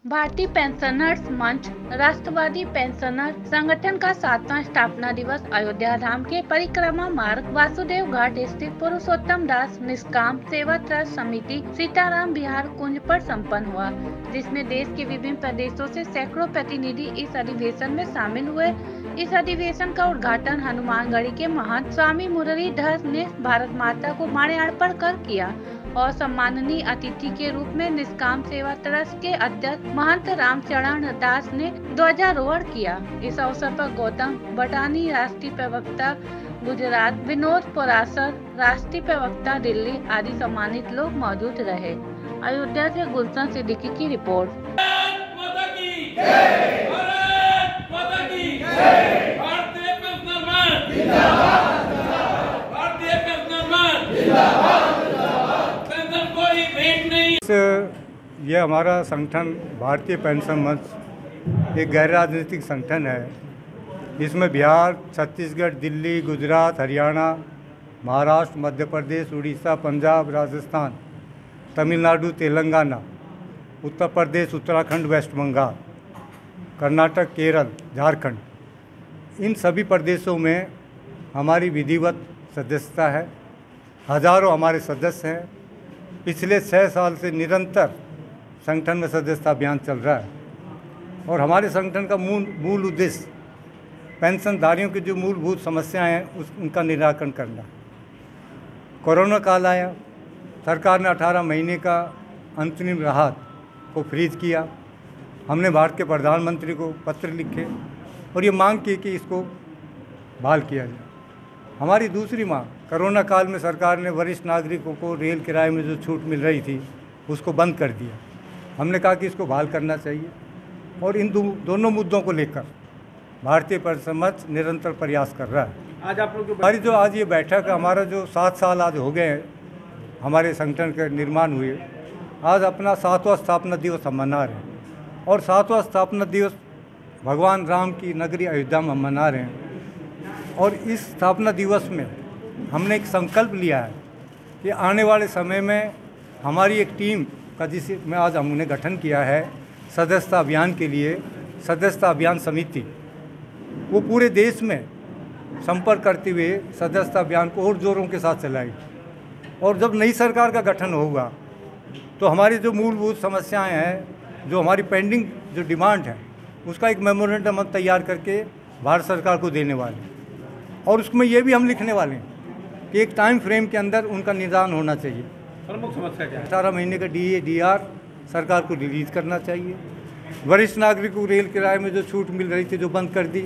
भारतीय पेंशनर्स मंच राष्ट्रवादी पेंशनर संगठन का 7वां स्थापना दिवस अयोध्या धाम के परिक्रमा मार्ग वासुदेव घाट स्थित पुरुषोत्तम दास निष्काम सेवा ट्रस्ट समिति सीताराम बिहार कुंज पर संपन्न हुआ, जिसमें देश के विभिन्न प्रदेशों से सैकड़ों प्रतिनिधि इस अधिवेशन में शामिल हुए। इस अधिवेशन का उद्घाटन हनुमानगढ़ी के महंत स्वामी मुरलीधर ने भारत माता को माल्यार्पण कर किया और सम्माननीय अतिथि के रूप में निष्काम सेवा ट्रस्ट के अध्यक्ष महंत रामचरण दास ने ध्वजारोहण किया। इस अवसर पर गौतम बटानी राष्ट्रीय प्रवक्ता गुजरात, विनोद पराशर राष्ट्रीय प्रवक्ता दिल्ली आदि सम्मानित लोग मौजूद रहे। अयोध्या से गुलशन सिद्दीकी की रिपोर्ट। ये हमारा संगठन भारतीय पेंशन मंच एक गैर राजनीतिक संगठन है। इसमें बिहार, छत्तीसगढ़, दिल्ली, गुजरात, हरियाणा, महाराष्ट्र, मध्य प्रदेश, उड़ीसा, पंजाब, राजस्थान, तमिलनाडु, तेलंगाना, उत्तर प्रदेश, उत्तराखंड, वेस्ट बंगाल, कर्नाटक, केरल, झारखंड, इन सभी प्रदेशों में हमारी विधिवत सदस्यता है। हजारों हमारे सदस्य हैं। पिछले 6 साल से निरंतर संगठन में सदस्यता अभियान चल रहा है और हमारे संगठन का मूल उद्देश्य पेंशनधारियों की जो मूलभूत समस्याएं हैं उनका निराकरण करना। कोरोना काल आया, सरकार ने 18 महीने का अंतरिम राहत को फ्रीज किया। हमने भारत के प्रधानमंत्री को पत्र लिखे और ये मांग की कि इसको बहाल किया जाए। हमारी दूसरी मांग, कोरोना काल में सरकार ने वरिष्ठ नागरिकों को रेल किराए में जो छूट मिल रही थी उसको बंद कर दिया। हमने कहा कि इसको बहाल करना चाहिए और इन दोनों मुद्दों को लेकर भारतीय पेंशन मंच निरंतर प्रयास कर रहा है। आज आप लोग हमारी जो आज ये बैठक, हमारा जो 7 साल आज हो गए हैं हमारे संगठन के निर्माण हुए, आज अपना 7वां स्थापना दिवस हम मना रहे हैं और 7वां स्थापना दिवस भगवान राम की नगरी अयोध्या में हम मना रहे हैं। और इस स्थापना दिवस में हमने एक संकल्प लिया है कि आने वाले समय में हमारी एक टीम का, जिसमें आज हमने गठन किया है सदस्यता अभियान के लिए, सदस्यता अभियान समिति, वो पूरे देश में संपर्क करते हुए सदस्यता अभियान को और जोरों के साथ चलाएगी। और जब नई सरकार का गठन होगा तो हमारी जो मूलभूत समस्याएं हैं, जो हमारी पेंडिंग जो डिमांड है, उसका एक मेमोरेंडम हम तैयार करके भारत सरकार को देने वाले हैं और उसमें ये भी हम लिखने वाले हैं कि एक टाइम फ्रेम के अंदर उनका निदान होना चाहिए। प्रमुख समस्या क्या है? 18 महीने का DA/DR सरकार को रिलीज करना चाहिए। वरिष्ठ नागरिकों को रेल किराए में जो छूट मिल रही थी, जो बंद कर दी,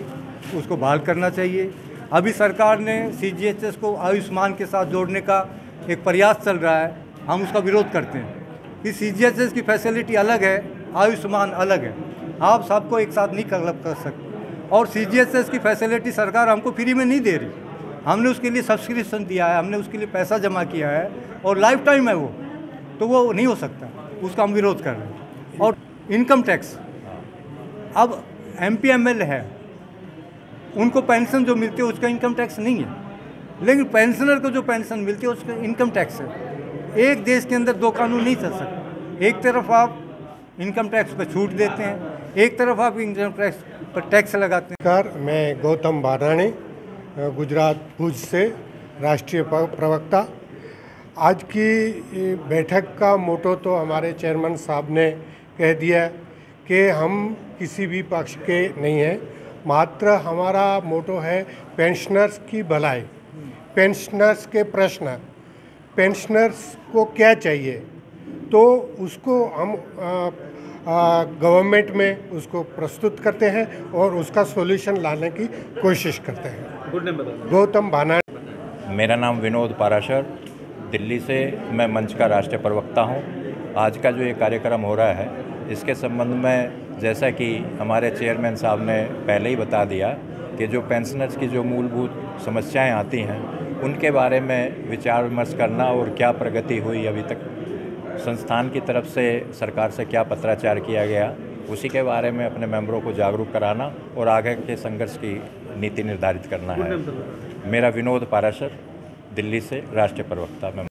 उसको बहाल करना चाहिए। अभी सरकार ने CGHS को आयुष्मान के साथ जोड़ने का एक प्रयास चल रहा है, हम उसका विरोध करते हैं कि CGHS की फैसिलिटी अलग है, आयुष्मान अलग है। आप सबको एक साथ नहीं क्लब कर सकते और CGHS की फैसिलिटी सरकार हमको फ्री में नहीं दे रही। हमने उसके लिए सब्सक्रिप्शन दिया है, हमने उसके लिए पैसा जमा किया है और लाइफ टाइम है वो, तो वो नहीं हो सकता, उसका हम विरोध कर रहे हैं। और इनकम टैक्स, अब MP ML है, उनको पेंशन जो मिलती है उसका इनकम टैक्स नहीं है, लेकिन पेंशनर को जो पेंशन मिलती है उसका इनकम टैक्स है। एक देश के अंदर दो कानून नहीं चल सकते। एक तरफ आप इनकम टैक्स पर छूट देते हैं, एक तरफ आप इनकम टैक्स पर टैक्स लगाते हैं। नमस्कार, मैं गौतम बाराणी, गुजरात भुज से राष्ट्रीय प्रवक्ता। आज की बैठक का मोटो तो हमारे चेयरमैन साहब ने कह दिया कि हम किसी भी पक्ष के नहीं हैं, मात्र हमारा मोटो है पेंशनर्स की भलाई, पेंशनर्स के प्रश्न, पेंशनर्स को क्या चाहिए, तो उसको हम गवर्नमेंट में उसको प्रस्तुत करते हैं और उसका सॉल्यूशन लाने की कोशिश करते हैं। गौतम बाराणी। मेरा नाम विनोद पराशर, दिल्ली से मैं मंच का राष्ट्रीय प्रवक्ता हूं। आज का जो ये कार्यक्रम हो रहा है, इसके संबंध में जैसा कि हमारे चेयरमैन साहब ने पहले ही बता दिया कि जो पेंशनर्स की जो मूलभूत समस्याएं आती हैं उनके बारे में विचार विमर्श करना और क्या प्रगति हुई अभी तक, संस्थान की तरफ से सरकार से क्या पत्राचार किया गया, उसी के बारे में अपने मेंबरों को जागरूक कराना और आगे के संघर्ष की नीति निर्धारित करना है। मेरा विनोद पाराशर, दिल्ली से राष्ट्रीय प्रवक्ता।